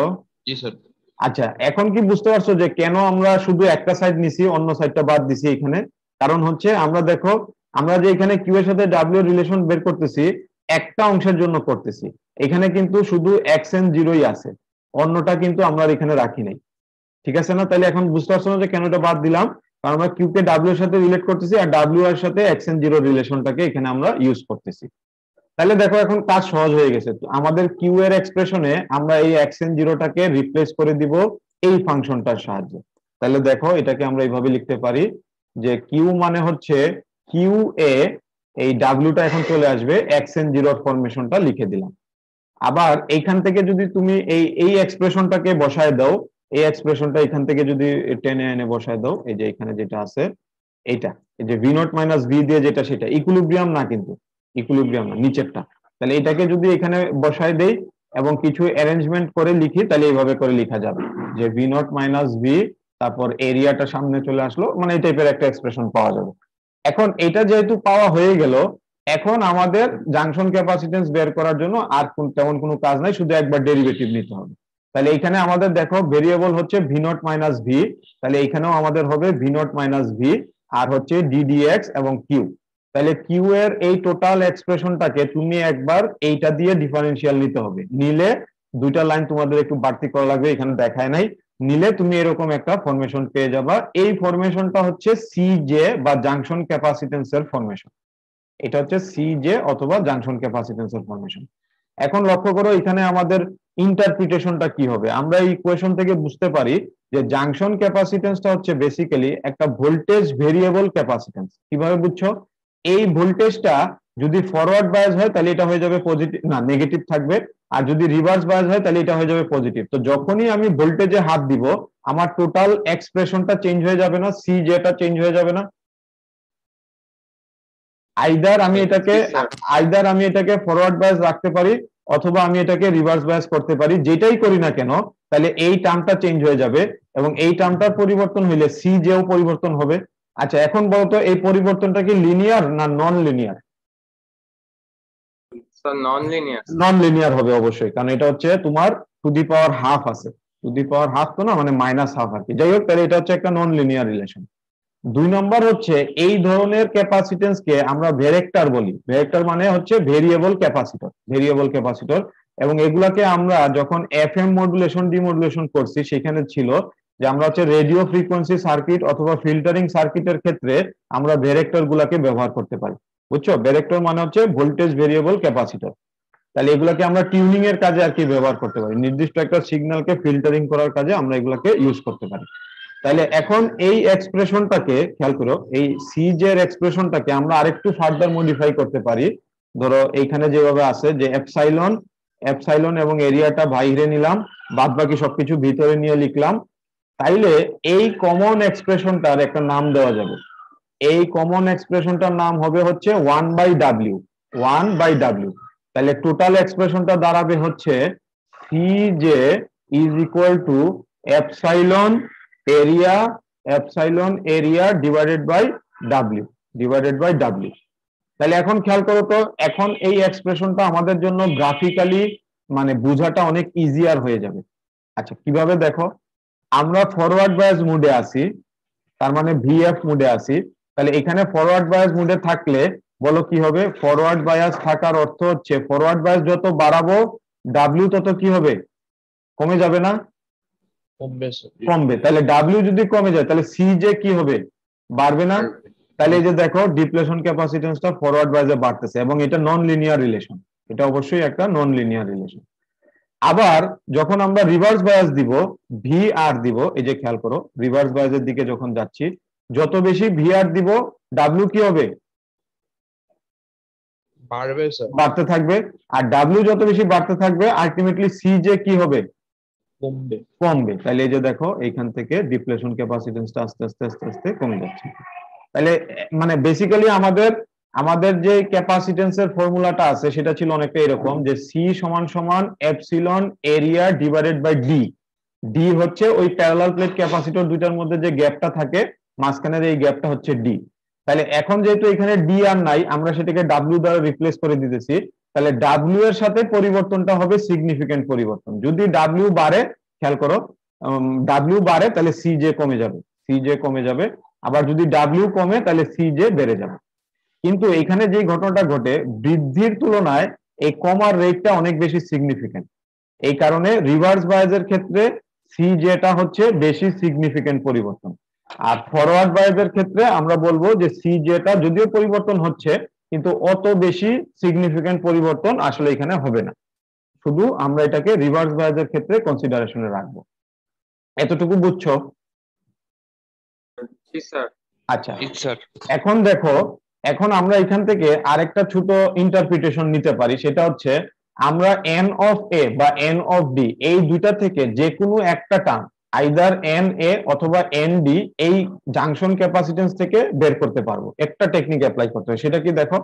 জি স্যার। আচ্ছা এখন কি বুঝতে পারছো যে কেন আমরা শুধু একটা সাইড নিছি অন্য সাইডটা বাদ দিছি এখানে? কারণ হচ্ছে আমরা দেখো আমরা যে এখানে কিউ এর সাথে ডাব্লিউ রিলেশন বের করতেছি একটা অংশের জন্য করতেছি, এখানে কিন্তু শুধু এক্স এন জিরোই আছে, অন্যটা কিন্তু আমরা এখানে রাখি নাই, ঠিক আছে না? তাহলে এখন বুঝতে পারছো না যে কেন এটা বাদ দিলাম, কারণ আমরা কিউ কে ডাব্লিউ এর সাথে রিলেট করতেছি আর ডাব্লিউ এর সাথে এক্স এন জিরো রিলেশনটাকে এখানে আমরা ইউজ করতেছি। তাহলে দেখো এখন কাজ সহজ হয়ে গেছে, আমাদের কিউ এর এক্সপ্রেশনে আমরা এই এক্স এন জিরোটাকে রিপ্লেস করে দিব এই ফাংশনটার সাহায্যে। তাহলে দেখো এটাকে আমরা এইভাবে লিখতে পারি যে কিউ মানে হচ্ছে কিউ এ, এই ডাব্লিউটা এখন চলে আসবে, এক্স এন জিরোর ফরমেশনটা লিখে দিলাম। আবার এইখান থেকে যদি তুমি এই এক্সপ্রেশনটাকে বসায় দাও, এই এক্সপ্রেশনটা এখান থেকে যদি টেনে এনে বসায় দাও, এই যে এখানে যেটা আছে এইটা, এই যে ভি নট মাইনাস ভি দিয়ে যেটা, সেটা ইকুইলিব্রিয়াম না, কিন্তু ইকুইলিব্রিয়াম না, নিচেরটা। তাহলে এটাকে যদি এখানে বসায় দেই এবং কিছু অ্যারেঞ্জমেন্ট করে লিখি তাহলে এইভাবে করে লেখা যাবে যে ভি নট মাইনাস ভি তারপর এরিয়াটা সামনে চলে আসলো, মানে এই টাইপের একটা এক্সপ্রেশন পাওয়া যাবে। এখন এটা যেহেতু পাওয়া হয়ে গেল, এখন আমাদের জাংশন ক্যাপাসিটেন্স বের করার জন্য আর তেমন কোনো কাজ নাই, শুধু একবার ডেরিভেটিভ নিতে হবে। তাহলে এখানে আমাদের দেখো ভেরিয়েবল হচ্ছে ভি নট মাইনাস ভি, তাহলে এখানেও আমাদের হবে ভি নট মাইনাস ভি, আর হচ্ছে ডিডিএক্স এবং কিউ। তাহলে কিউ এর এই টোটাল এক্সপ্রেশনটাকে তুমি একবার এইটা দিয়ে ডিফারেন্সিয়াল নিতে হবে, নিলে দুইটা লাইন তোমাদের একটু বাড়তি করা লাগবে, এখানে দেখায় নাই, নিলে তুমি এরকম একটা ফরমেশন পেয়ে যাবা। এই ফরমেশনটা হচ্ছে সিজে বা জাংশন ক্যাপাসিটেন্সের ফরমেশন। এটা হচ্ছে সিজে অথবা জাংশন ক্যাপাসিটেন্সের ফরমেশন। এখন লক্ষ্য করো এখানে আমাদের ইন্টারপ্রিটেশনটা কি হবে। আমরা এই ইকুয়েশন থেকে বুঝতে পারি যে জাংশন ক্যাপাসিটেন্সটা হচ্ছে বেসিক্যালি একটা ভোল্টেজ ভেরিয়েবল ক্যাপাসিটেন্স। কিভাবে বুঝছো? এই ভোল্টেজটা যদি ফরওয়ার্ড বায়াস হয় তাহলে এটা হয়ে যাবে পজিটিভ, না নেগেটিভ থাকবে, আর যদি রিভার্স বায়াস হয় তাহলে এটা হয়ে যাবে পজিটিভ। তো যখনই আমি ভোল্টেজে হাত দিব আমার টোটাল এক্সপ্রেশনটা চেঞ্জ হয়ে যাবে না, সি যেটা চেঞ্জ হয়ে যাবে না? আইদার আমি এটাকে ফরওয়ার্ড বায়াস রাখতে পারি অথবা আমি এটাকে রিভার্স বায়াস করতে পারি, যেটাই করি না কেন তাহলে এই টার্মটা চেঞ্জ হয়ে যাবে, এবং এই টার্মটার পরিবর্তন হইলে সি যেও পরিবর্তন হবে। আচ্ছা এখন বলতো এই পরিবর্তনটা কি লিনিয়ার না নন লিনিয়ার? নন লিনিয়ার হবে অবশ্যই, কারণ এটা হচ্ছে তোমার টু দি পাওয়ার হাফ আছে, টু দি পাওয়ার হাফ তো না, মানে মাইনাস হাফ আর কি। যাই হোক, তাহলে এটা হচ্ছে একটা নন লিনিয়ার রিলেশন। 2 নম্বর হচ্ছে এই ধরনের ক্যাপাসিটেন্সকে আমরা ভেরেক্টর বলি। ভেরেক্টর মানে হচ্ছে ভেরিয়েবল ক্যাপাসিটর। এবং এগুলাকে আমরা যখন এফএম মডুলেশন ডিমডুলেশন করছি সেখানে ছিল যে আমরা হচ্ছে রেডিও ফ্রিকোয়েন্সি সার্কিট অথবা ফিল্টারিং সার্কিটের ক্ষেত্রে আমরা ভেরেক্টর গুলাকে ব্যবহার করতে পারি। বুঝছো? ভেরেক্টর মানে হচ্ছে ভোল্টেজ ভেরিয়েবল ক্যাপাসিটর। তাহলে এগুলাকে আমরা টিউনিং এর কাজে আর কি ব্যবহার করতে পারি, নির্দিষ্ট একটা সিগন্যালকে ফিল্টারিং করার কাজে আমরা এগুলাকে ইউজ করতে পারি। তাহলে এখন এই এক্সপ্রেশনটাকে খেয়াল করো, এই সিজে এর এক্সপ্রেশনটাকে আমরা আরেকটু ফার্দার মডিফাই করতে পারি। ধরো এইখানে যেভাবে আছে যে এপসাইলন এবং এরিয়াটা বাইরে নিলাম, বাদ বাকি সবকিছু ভিতরে নিয়ে লিখলাম। তাইলে এই কমন এক্সপ্রেশনটার একটা নাম দেওয়া যাবে। এই কমন এক্সপ্রেশনটার নাম হবে হচ্ছে 1/w। তাহলে টোটাল এক্সপ্রেশনটা দাঁড়াবে হচ্ছে CJ is equal to epsilon area divided by W. তাহলে এখন খেয়াল করো তো, এখন এই এক্সপ্রেশনটা আমাদের জন্য গ্রাফিক্যালি মানে বোঝাটা অনেক ইজিয়ার হয়ে যাবে। আচ্ছা কিভাবে দেখো, আমরা ফরওয়ার্ড বায়াস মুডে আছি, তার মানে ভিএফ মুডে আছি। তাহলে এখানে ফরওয়ার্ড বায়াস মুডে থাকলে বলো কি হবে? ফরওয়ার্ড বায়াস থাকার অর্থ হচ্ছে ফরওয়ার্ড বায়াস যত বাড়াবো ডাব্লিউ তত কি হবে? কমে যাবে না? কমবে। তাহলে ডাব্লিউ যদি কমে যায় তাহলে সিজে কি হবে? বাড়বে না? তাহলে এই যে দেখো ডিপ্লেশন ক্যাপাসিটেন্সটা ফরওয়ার্ড বায়াসে বাড়তেছে, এবং এটা নন লিনিয়ার রিলেশন, এটা অবশ্যই একটা নন লিনিয়ার রিলেশন। আবার যখন আমরা রিভার্স বায়াস দিব, ভি আর দিব, এই যে খেয়াল করো রিভার্স বায়াসের দিকে যখন যাচ্ছি যত বেশি ভি আর দিব ডাব্লিউ কি হবে? বাড়বে স্যার, বাড়তে থাকবে। আর ডাব্লিউ যত বেশি বাড়তে থাকবে আলটিমেটলি সিজে কি হবে? কমবে। তাহলে এই যে দেখো এইখান থেকে ডিপ্লেশন ক্যাপাসিটেন্সটা আস্তে আস্তে আস্তে আস্তে কমে যাচ্ছে। তাহলে মানে বেসিক্যালি আমাদের যে ক্যাপাসিটেন্সের ফর্মুলাটা আছে সেটা ছিল অনেকটা এরকম যে সি সমান সমান epsilon area divided by D. D হচ্ছে ওই প্যারালাল প্লেট ক্যাপাসিটর দুইটার মধ্যে যে গ্যাপটা থাকে মাঝখানের এই গ্যাপটা হচ্ছে ডি। তাহলে এখন যেহেতু এখানে ডি আর নাই আমরা সেটাকে ডাব্লিউ দ্বারা রিপ্লেস করে দিতেছি, তাহলে ডাব্লিউ এর সাথে পরিবর্তনটা হবে সিগনিফিকেন্ট পরিবর্তন। যদি ডাব্লিউ বাড়ে, খেয়াল করো ডাব্লিউ বাড়ে তাহলে সিজে কমে যাবে, আবার যদি ডাব্লিউ কমে তাহলে সিজে বেড়ে যাবে। কিন্তু এখানে যে ঘটনাটা ঘটে বৃদ্ধির তুলনায় এই কমার রেটটা অনেক বেশি সিগনিফিকেন্ট। এই কারণে রিভার্স বায়াসের ক্ষেত্রে সিজেটা হচ্ছে বেশি সিগনিফিকেন্ট পরিবর্তন, আর ফরওয়ার্ড বায়াসের ক্ষেত্রে আমরা বলবো যে সিজেটা যদিও পরিবর্তন হচ্ছে কিন্তু অত বেশি সিগনিফিকেন্ট পরিবর্তন আসলে এখানে হবে না। শুধু আমরা এটাকে রিভার্স বায়াসের ক্ষেত্রে কনসিডারেশনে রাখবো। এতটুকু বুঝছো? আচ্ছা এখন দেখো, এখন আমরা এখান থেকে আরেকটা ছোট ইন্টারপ্রিটেশন নিতে পারি, সেটা হচ্ছে আমরা এন অফ এ বা এন অফ ডি এই দুইটা থেকে যে কোনো একটা টার্ম আইদার এন এ অথবা এন ডি এই জাংশন ক্যাপাসিটেন্স থেকে বের করতে পারবো। একটা টেকনিক অ্যাপ্লাই করতে হবে, সেটা কি দেখো,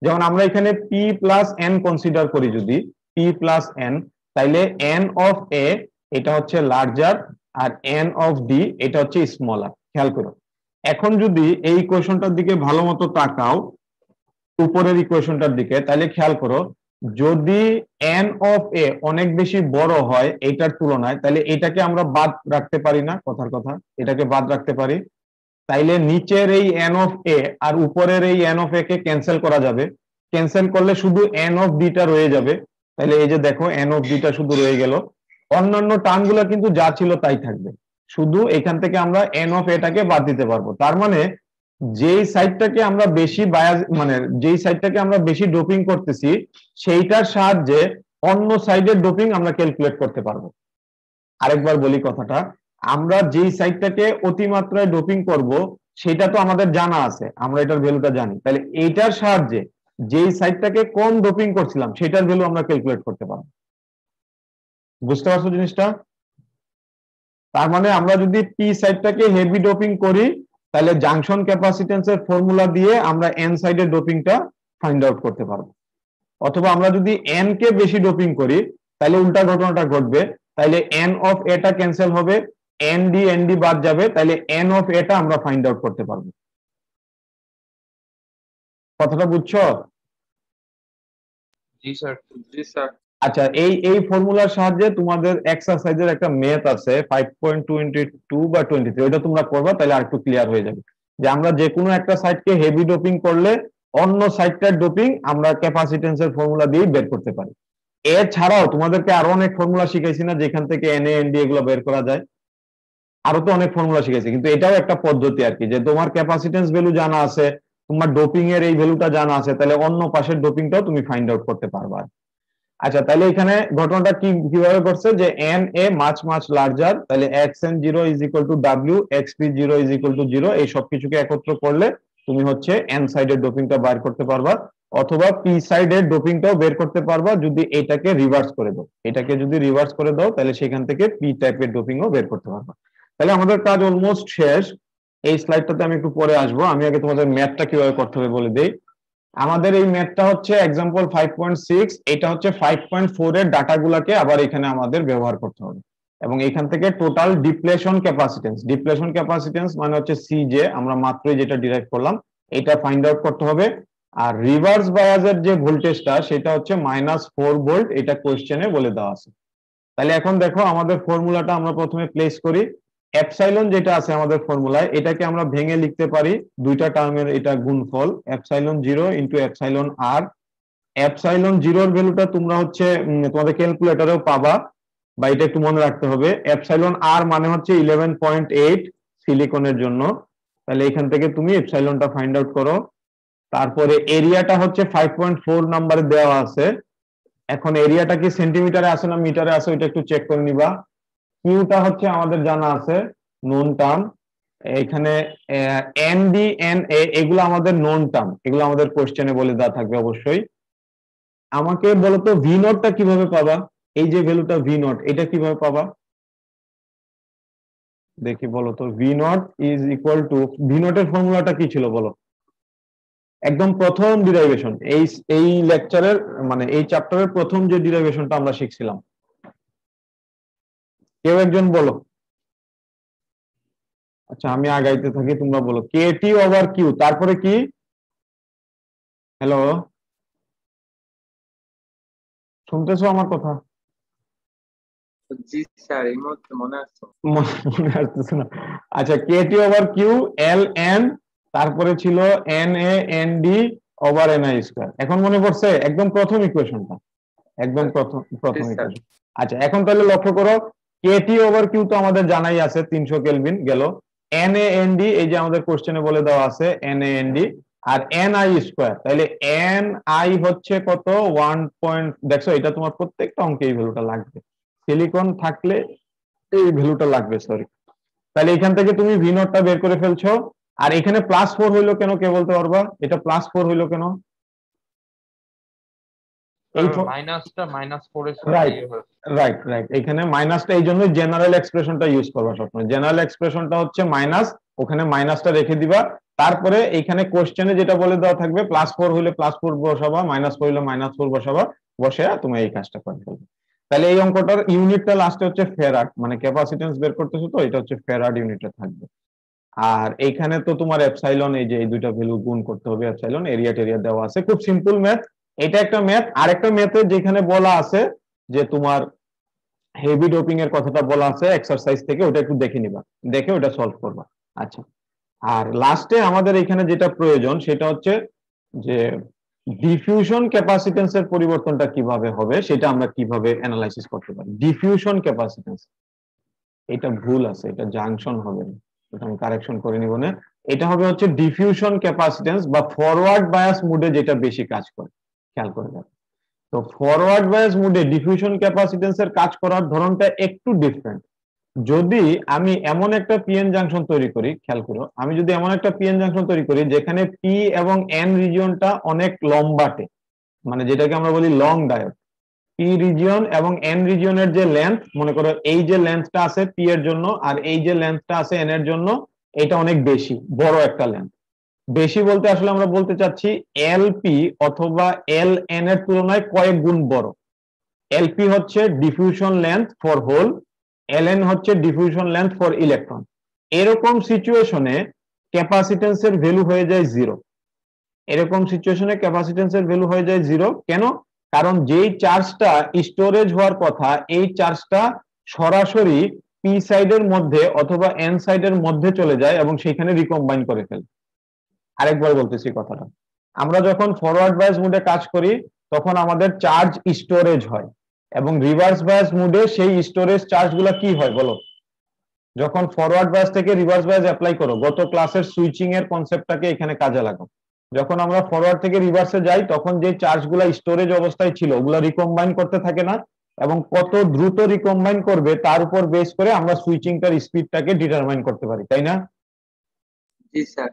যেমন আমরা এখানে পি প্লাস এন কনসিডার করি, যদি পি প্লাস এন, তাইলে এন অফ এ এটা হচ্ছে লার্জার আর এন অফ ডি এটা হচ্ছে স্মলার। খেয়াল করো, এখন যদি এই ইকুয়েশনটার দিকে ভালো মতো তাকাও, উপরের ইকুয়েশনটার দিকে, তাহলে খেয়াল করো, যদি এন অফ এ অনেক বেশি বড় হয় এইটার তুলনায়, তাহলে এটাকে আমরা বাদ রাখতে পারি না? কথার কথা, এটাকে বাদ রাখতে পারি। তাইলে নিচের এই এন অফ এ আর উপরের এই N of A K cancel করা যাবে। ক্যান্সেল করলে শুধু এন অফ ডিটা রয়ে যাবে। তাহলে এই যে দেখো, এন অফ ডিটা শুধু রয়ে গেল, অন্যান্য টার্মগুলো কিন্তু যা ছিল তাই থাকবে, শুধু এখান থেকে আমরা এন অফ এটাকে বাদ দিতে পারবো। তার মানে যেই সাইডটাকে আমরা বেশি বায়াস, মানে যেই সাইডটাকে আমরা বেশি ডোপিং করতেছি, সেইটার সাহায্যে অন্য সাইডের ডোপিং আমরা ক্যালকুলেট করতে পারবো। আরেকবার বলি কথাটা, আমরা যেই সাইডটাকে অতিমাত্রায় ডোপিং করব সেটা তো আমাদের জানা আছে, আমরা এটার ভ্যালুটা জানি, তাহলে এইটার সাহায্যে যেই সাইডটাকে কম ডোপিং করছিলাম সেটার ভ্যালু আমরা ক্যালকুলেট করতে পারবো। বুঝতে পারছো জিনিসটা? তার মানে আমরা যদি পি সাইডটাকে হেভি ডোপিং করি, তাহলে জাংশন ক্যাপাসিটেন্সের ফর্মুলা দিয়ে আমরা এন সাইডের ডোপিংটা ফাইন্ড আউট করতে পারবো। অথবা আমরা যদি এন কে বেশি ডোপিং করি, তাহলে উল্টা ঘটনাটা ঘটবে, তাহলে এন অফ এটা ক্যান্সেল হবে, এন ডি বাদ যাবে, তাহলে এন অফ এটা আমরা ফাইন্ড আউট করতে পারবো। কথাটা বুঝছো? জি স্যার। জি স্যার। আচ্ছা, এই ফর্মুলার সাহায্যে তোমাদের এক্সারসাইজের একটা ম্যাথ আছে 5.22 বা 23, ওইটা তোমরা করবা, তাহলে আরেকটু ক্লিয়ার হয়ে যাবে যে আমরা যে কোনো একটা সাইডকে হেভি ডোপিং করলে অন্য সাইডটার ডোপিং আমরা ক্যাপাসিটেন্সের ফর্মুলা দিয়ে বের করতে পারি। এছাড়াও তোমাদেরকে আরো অনেক ফর্মুলা শিখাইছি না, যেখান থেকে এনএ এনডি এগুলো বের করা যায়? আরো তো অনেক ফর্মুলা শিখাইছি, কিন্তু এটাও একটা পদ্ধতি আর কি, যে তোমার ক্যাপাসিটেন্স ভ্যালু জানা আছে, তোমার ডোপিং এর এই ভ্যালুটা জানা আছে, তাহলে অন্য পাশের ডোপিংটাও তুমি ফাইন্ড আউট করতে পারবা। আচ্ছা, তাহলে এখানে ঘটনাটা কিভাবে করছে, যে N A much much larger, তাহলে x N zero is equal to W, x p zero is equal to zero, এই সব কিছুকে একত্র করলে তুমি হচ্ছে এন সাইডের ডোপিংটা বের করতে পারবা, অথবা পি সাইডের ডোপিংটাও বের করতে পারবা যদি এটাকে রিভার্স করে দাও। এটাকে যদি রিভার্স করে দাও, তাহলে সেখান থেকে পি টাইপের ডোপিংও বের করতে পারবা। তাহলে আমাদের কাজ অলমোস্ট শেষ। এই স্লাইডটাতে আমি একটু পরে আসবো, আমি আগে তোমাদের ম্যাথটা কিভাবে করতে হবে বলে দেই। আমাদের এই ম্যাথটা হচ্ছে এক্সাম্পল 5.6, এটা হচ্ছে 5.4 এর ডাটাগুলোকে আবার এখানে আমাদের ব্যবহার করতে হবে, এবং এখান থেকে টোটাল ডিপ্লেশন ক্যাপাসিটেন্স মানে হচ্ছে সিজে, আমরা মাত্রই যেটা ডিরাইভ করলাম, এটা ফাইন্ড আউট করতে হবে। আর রিভার্স বায়াসের যে ভোল্টেজটা সেটা হচ্ছে -4 ভোল্ট, এটা কোশ্চেনে বলে দেওয়া আছে। তাহলে এখন দেখো, আমাদের ফর্মুলাটা আমরা প্রথমে প্লেস করি। এপসাইলন যেটা আছে আমাদের ফর্মুলায়, এটাকে আমরা ভেঙে লিখতে পারি দুইটা টার্মের এটা গুণফল, এপসাইলন জিরো ইন্টু এপসাইলন আর। এপসাইলন জিরোর ভ্যালুটা তোমরা হচ্ছে তোমাদের ক্যালকুলেটরেও পাবা, বা এটা একটু মনে রাখতে হবে। এপসাইলন আর মানে হচ্ছে 11.8 সিলিকনের জন্য, তাহলে এখান থেকে তুমি এপসাইলনটা ফাইন্ড আউট করো। তারপরে এরিয়াটা হচ্ছে 5.4 নাম্বারে দেওয়া আছে। এখন এরিয়াটা কি সেন্টিমিটারে আছে না মিটারে আছে, ওইটা একটু চেক করে নিবা। কিউটা হচ্ছে আমাদের জানা আছে, নোন টার্ম। এখানে এন ডি এন এ এগুলো আমাদের নোন টার্ম, এগুলো আমাদের কোশ্চেনে বলে দেওয়া থাকবে অবশ্যই। আমাকে বলো তো ভি নটটা কিভাবে পাবা? এই যে ভ্যালুটা ভি নট, এটা কিভাবে পাবা দেখি বলো তো। V naught is equal to, V নটের ফর্মুলাটা কি ছিল বলো? একদম প্রথম ডিরাইভেশন, এই লেকচারের মানে এই চ্যাপ্টারের প্রথম যে ডিরাইভেশনটা আমরা শিখছিলাম, কেউ একজন বলো। আচ্ছা, আমি আগাইতে থাকি, তোমরা বলো। কে টি ওভার কিউ, তারপরে কি? হ্যালো, শুনতেছো আমার কথা? জি স্যার, এই মুহূর্তে মনে আসছে মনে আসতেছে না। আচ্ছা, কে টি ওভার কিউ এল এন, তারপরে ছিল N A N D over N I square. এখন মনে পড়ছে? একদম প্রথম ইকুয়েশনটা, একদম প্রথম ইকুয়েশন। আচ্ছা, এখন তাহলে লক্ষ্য করো, কে টি ওভার কিউ তো আমাদের জানাই আছে 300 কেলভিন গেল। এন এ এন ডি এই যে আমাদের কোশ্চেনে বলে দেওয়া আছে এন এ এন ডি, আর এন আই স্কয়ার, তাহলে এন আই হচ্ছে কত 1. দেখছো, এটা তোমার প্রত্যেকটা অঙ্কে এই ভ্যালুটা লাগবে, সিলিকন থাকলে এই ভ্যালুটা লাগবে, সরি। তাহলে এখান থেকে তুমি ভি নটটা বের করে ফেলছো। আর এখানে +4 হইলো কেন, কে বলতে পারবা? এটা +4 হইলো কেন? এই মাইনাসটা -4 এর রাইট রাইট রাইট, এখানে মাইনাসটা এই জন্য জেনারেল এক্সপ্রেশনটা ইউজ করবা সবসময়। জেনারেল এক্সপ্রেশনটা হচ্ছে মাইনাস, ওখানে মাইনাসটা রেখে দিবা। তারপরে এখানে কোশ্চেনে যেটা বলে দেওয়া থাকবে, +4 হইলে +4 বসাবা, -4 হইলে -4 বসাবা, বসে তুমি এই কাজটা করে ফেলবে। তাহলে এই অঙ্কটার ইউনিটটা লাস্টে হচ্ছে ফেরাড, মানে ক্যাপাসিটেন্স বের করতেছো তো এটা হচ্ছে ফেরাড ইউনিটে থাকবে। আর এইখানে তো তোমার এপসাইলন, এই যে এই দুইটা ভ্যালু গুণ করতে হবে, এপসাইলন এরিয়া টেরিয়া দেওয়া আছে, খুব সিম্পল ম্যাথ। এটা একটা ম্যাথ। আরেকটা ম্যাথে যেখানে বলা আছে যে তোমার হেভি ডোপিং এর কথাটা বলা আছে এক্সারসাইজ থেকে, ওটা একটু দেখে নিবা, দেখে ওটা সলভ করবা। আচ্ছা, আর লাস্টে আমাদের এখানে যেটা প্রয়োজন সেটা হচ্ছে যে ডিফিউশন ক্যাপাসিটেন্সের পরিবর্তনটা কিভাবে হবে সেটা আমরা কিভাবে অ্যানালাইসিস করতে পারি। ডিফিউশন ক্যাপাসিটেন্স, এটা ভুল আছে, এটা জাংশন হবে না, এটা আমি কারেকশন করে নিব না। এটা হবে হচ্ছে ডিফিউশন ক্যাপাসিটেন্স বা ফরওয়ার্ড বায়াস মুডে যেটা বেশি কাজ করে, খেয়াল করে দেখো। তো ফরওয়ার্ড বায়াস মুডে ডিফিউশন ক্যাপাসিটেন্সের কাজ করার ধরনটা একটু ডিফারেন্ট। যদি আমি এমন একটা পিএন জাংশন তৈরি করি, খেয়াল করো, আমি যদি এমন একটা পিএন জাংশন তৈরি করি যেখানে পি এবং এন রিজিয়নটা অনেক লম্বাটে, মানে যেটাকে আমরা বলি লং ডায়োড, পি রিজিয়ন এবং এন রিজিয়নের যে লেন্থ, মনে করো এই যে লেন্থটা আছে পি এর জন্য আর এই যে লেন্থটা আছে এন এর জন্য, এটা অনেক বেশি বড় একটা লেন্থ। বেশি বলতে আসলে আমরা বলতে চাচ্ছি এলপি অথবা এল এন এর তুলনায় কয়েক গুণ বড়। এলপি হচ্ছে diffusion length for hole, LN হচ্ছে ডিফিউশন লেন্থ ফর ইলেকট্রন। এরকম সিচুয়েশনে ক্যাপাসিটেন্সের ভ্যালু হয়ে যায় জিরো। এরকম সিচুয়েশনে ক্যাপাসিটেন্সের ভ্যালু হয়ে যায় জিরো। কেন? কারণ যেই চার্জটা স্টোরেজ হওয়ার কথা এই চার্জটা সরাসরি পি সাইডের মধ্যে অথবা এন সাইডের মধ্যে চলে যায় এবং সেখানে রিকম্বাইন করে ফেলে। আরেকবার বলতেছি কথাটা, আমরা যখন ফরওয়ার্ড বায়াস মুডে কাজ করি তখন আমাদের চার্জ স্টোরেজ হয়, এবং রিভার্স বায়াস মুডে সেই স্টোরেজ চার্জগুলো কি হয় বলো? যখন ফরওয়ার্ড বায়াস থেকে রিভার্স বায়াস অ্যাপ্লাই করো, গত ক্লাসের সুইচিং এর কনসেপ্টটাকে এখানে কাজে লাগাও। যখন আমরা ফরওয়ার্ড থেকে রিভার্সে যাই তখন যে চার্জগুলো স্টোরেজ অবস্থায় ছিল ওগুলো রিকম্বাইন করতে থাকে না, এবং কত দ্রুত রিকম্বাইন করবে তার উপর বেস করে আমরা সুইচিংটার স্পিডটাকে ডিটারমাইন করতে পারি, তাই না? জি স্যার।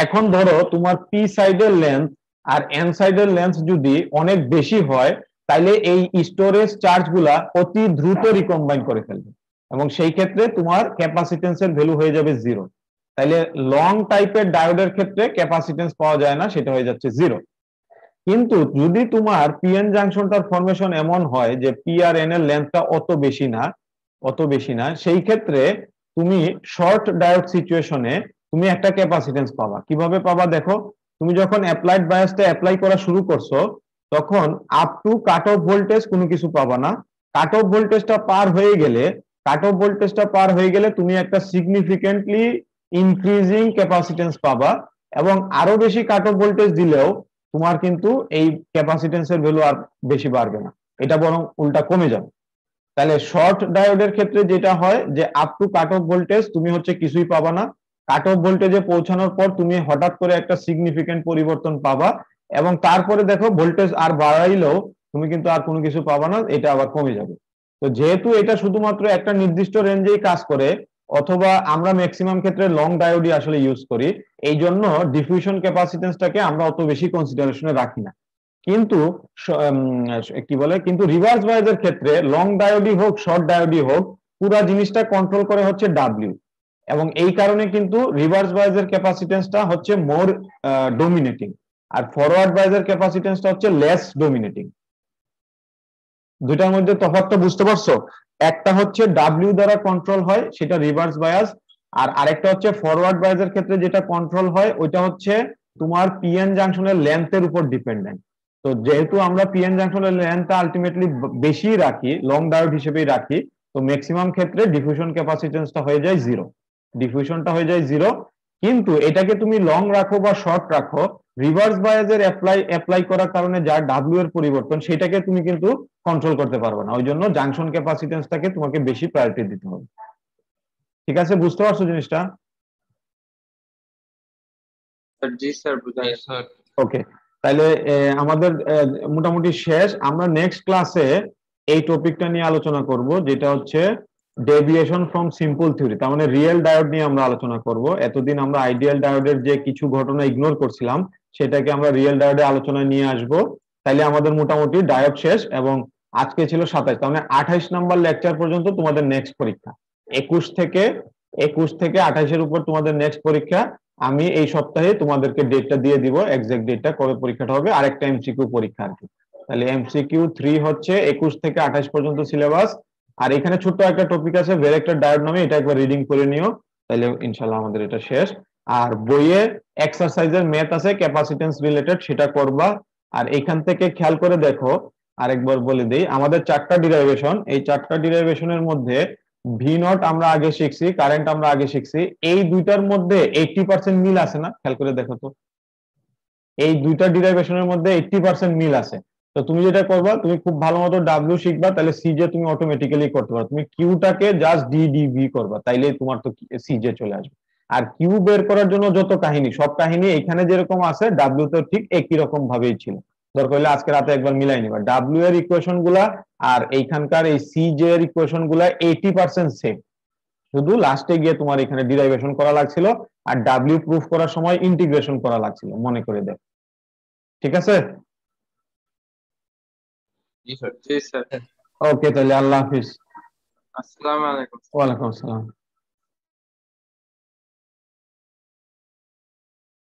এখন ধরো তোমার পি সাইডের লেন্থ আর এন সাইডের লেন্থ যদি অনেক বেশি হয় তাহলে এই স্টোরেজ চার্জগুলা অতি দ্রুত রিকম্বাইন করে ফেলবে, এবং সেই ক্ষেত্রে তোমার ক্যাপাসিটেন্সের ভ্যালু হয়ে যাবে জিরো। তাহলে লং টাইপের ডায়োডের ক্ষেত্রে ক্যাপাসিটেন্স পাওয়া যায় না, সেটা হয়ে যাচ্ছে জিরো। কিন্তু যদি তোমার পিএন জাংশনটার ফরমেশন এমন হয় যে পি আর এন এর লেন্থটা অত বেশি না, সেই ক্ষেত্রে তুমি শর্ট ডায়োড সিচুয়েশনে তুমি একটা ক্যাপাসিটেন্স পাবা। কিভাবে পাবা দেখো, তুমি যখন অ্যাপ্লাইড বায়াসটা অ্যাপ্লাই করা শুরু করছো তখন up to cut off voltage কোনো কিছু পাবা না। কাট অফ ভোল্টেজটা পার হয়ে গেলে তুমি একটা সিগনিফিকেন্টলি ইনক্রিজিং ক্যাপাসিটেন্স পাবা, এবং আরো বেশি কাট অফ ভোল্টেজ দিলেও তোমার কিন্তু এই ক্যাপাসিটেন্সের ভ্যালু আর বেশি বাড়বে না, এটা বরং উল্টা কমে যাবে। তাহলে শর্ট ডায়োডের ক্ষেত্রে যেটা হয় যে up to cut off voltage তুমি হচ্ছে কিছুই পাবা না, কাট অফ ভোল্টেজে পৌঁছানোর পর তুমি হঠাৎ করে একটা সিগনিফিকেন্ট পরিবর্তন পাবা, এবং তারপরে দেখো ভোল্টেজ আর বাড়াইলেও তুমি কিন্তু আর কোনো কিছু পাবা না, এটা আবার কমে যাবে। তো যেহেতু এটা শুধুমাত্র একটা নির্দিষ্ট রেঞ্জেই কাজ করে, অথবা আমরা ম্যাক্সিমাম ক্ষেত্রে লং ডায়োডই আসলে ইউজ করি, এই জন্য ডিফিউশন ক্যাপাসিটেন্সটাকে আমরা অত বেশি কনসিডারেশনে রাখি না। কিন্তু কিন্তু রিভার্স বায়াসের ক্ষেত্রে লং ডায়োডই হোক শর্ট ডায়োডই হোক পুরো জিনিসটা কন্ট্রোল করে হচ্ছে ডাব্লিউ, এবং এই কারণে কিন্তু রিভার্স বায়াসের ক্যাপাসিটেন্সটা হচ্ছে মোর ডোমিনেটিং, আর ফরওয়ার্ড বায়াসের ক্যাপাসিটেন্সটা হচ্ছে লেস ডোমিনেটিং। দুইটার মধ্যে তফাৎটা বুঝতে পারছো? একটা হচ্ছে ডাব্লিউ দ্বারা কন্ট্রোল হয়, সেটা রিভার্স বায়াস, আর আরেকটা হচ্ছে ফরওয়ার্ড বায়াসের ক্ষেত্রে যেটা কন্ট্রোল হয় ওইটা হচ্ছে তোমার পিএন জাংশনের লেন্থের উপর ডিপেন্ডেন্ট। তো যেহেতু আমরা পিএন জাংশনের লেন্থটা আলটিমেটলি বেশি রাখি, লং ডায়োড হিসেবেই রাখি, তো ম্যাক্সিমাম ক্ষেত্রে ডিফিউশন ক্যাপাসিটেন্সটা হয়ে যায় জিরো, ডিফিউশনটা হয়ে যায় জিরো। কিন্তু এটাকে তুমি লং রাখো বা শর্ট রাখো, রিভার্স বায়াসের অ্যাপ্লাই করার কারণে যা ডাব্লিউ এর পরিবর্তন সেটাকে তুমি কিন্তু কন্ট্রোল করতে পারবে না, ওই জন্য জাংশন ক্যাপাসিটেন্সটাকে তোমাকে বেশি প্রায়োরিটি দিতে হবে। ঠিক আছে, বুঝতে পারছো জিনিসটা? জি স্যার, বুঝাই স্যার। ওকে, তাহলে আমাদের মোটামুটি শেষ। আমরা নেক্সট ক্লাসে এই টপিকটা নিয়ে আলোচনা করব, যেটা হচ্ছে ডেভিয়েশন ফ্রম সিম্পল থিওরি, তার মানে রিয়েল ডায়োড নিয়ে আমরা আলোচনা করব। এতদিন আমরা আইডিয়াল ডায়োডের যে কিছু ঘটনা ইগনোর করছিলাম সেটাকে আমরা রিয়েল ডায়োডে আলোচনায় নিয়ে আসব। তাইলে আমাদের মোটামুটি ডায়োড শেষ, এবং আজকে ছিল 27, তার মানে 28 নাম্বার লেকচার পর্যন্ত তোমাদের নেক্সট পরীক্ষা। 21 থেকে 28-এর উপর তোমাদের নেক্সট পরীক্ষা। আমি এই সপ্তাহে তোমাদেরকে ডেটটা দিয়ে দিব, এক্সাক্ট ডেটটা কবে পরীক্ষাটা হবে, আরেকটা এমসিকিউ পরীক্ষা আর কি। তাহলে এমসিকিউ 3 হচ্ছে 21 থেকে 28 পর্যন্ত সিলেবাস। আর এখানে ছোট্ট একটা টপিক আছে ভেক্টর ডায়োড নামে, এটা একবার রিডিং করে নিও, তাহলে ইনশাআল্লাহ আমাদের এটা শেষ। আর বইয়ে এক্সারসাইজের ম্যাথ আছে ক্যাপাসিটেন্স রিলেটেড, সেটা করবা। আর এখান থেকে খেয়াল করে দেখো, আরেকবার বলে দেই, আমাদের 4টা ডিরাইভেশন, এই 4টা ডিরাইভেশনের মধ্যে ভি নট আমরা আগে শিখছি, কারেন্ট আমরা আগে শিখছি, এই দুইটার মধ্যে 80% মিল আছে না? খেয়াল করে দেখো তো, এই দুইটা ডিরাইভেশনের মধ্যে 80% মিল আছে। তো তুমি যেটা করবা, তুমি খুব ভালো মতো ডাব্লিউ শিখবা, তাহলে সিজে তুমি অটোমেটিক্যালি করতে পারো। তুমি কিউটাকে জাস্ট ডিডিভি করবা, তাইলে তোমার তো সিজে চলে আসবে। আর কিউ বের করার জন্য যত কাহিনী, সব কাহিনী এখানে যেরকম আছে ডাব্লিউ তো ঠিক একই রকম ভাবেই ছিল। দরকার হলে আজকে রাতে একবার মিলাই নিবা ডাব্লিউ এর ইকুয়েশন গুলা আর এইখানকার এই সিজে এর ইকুয়েশন গুলা 80% সেম। শুধু লাস্টে গিয়ে তোমার এখানে ডিরাইভেশন করা লাগছিল, আর ডাব্লিউ প্রুফ করার সময় ইন্টিগ্রেশন করা লাগছিল, মনে করে দেখ। ঠিক আছে? জি স্যার। ওকে, তাহলে আল্লাহ হাফিজ। আসসালামু আলাইকুম। ওয়ালাইকুম আসসালাম।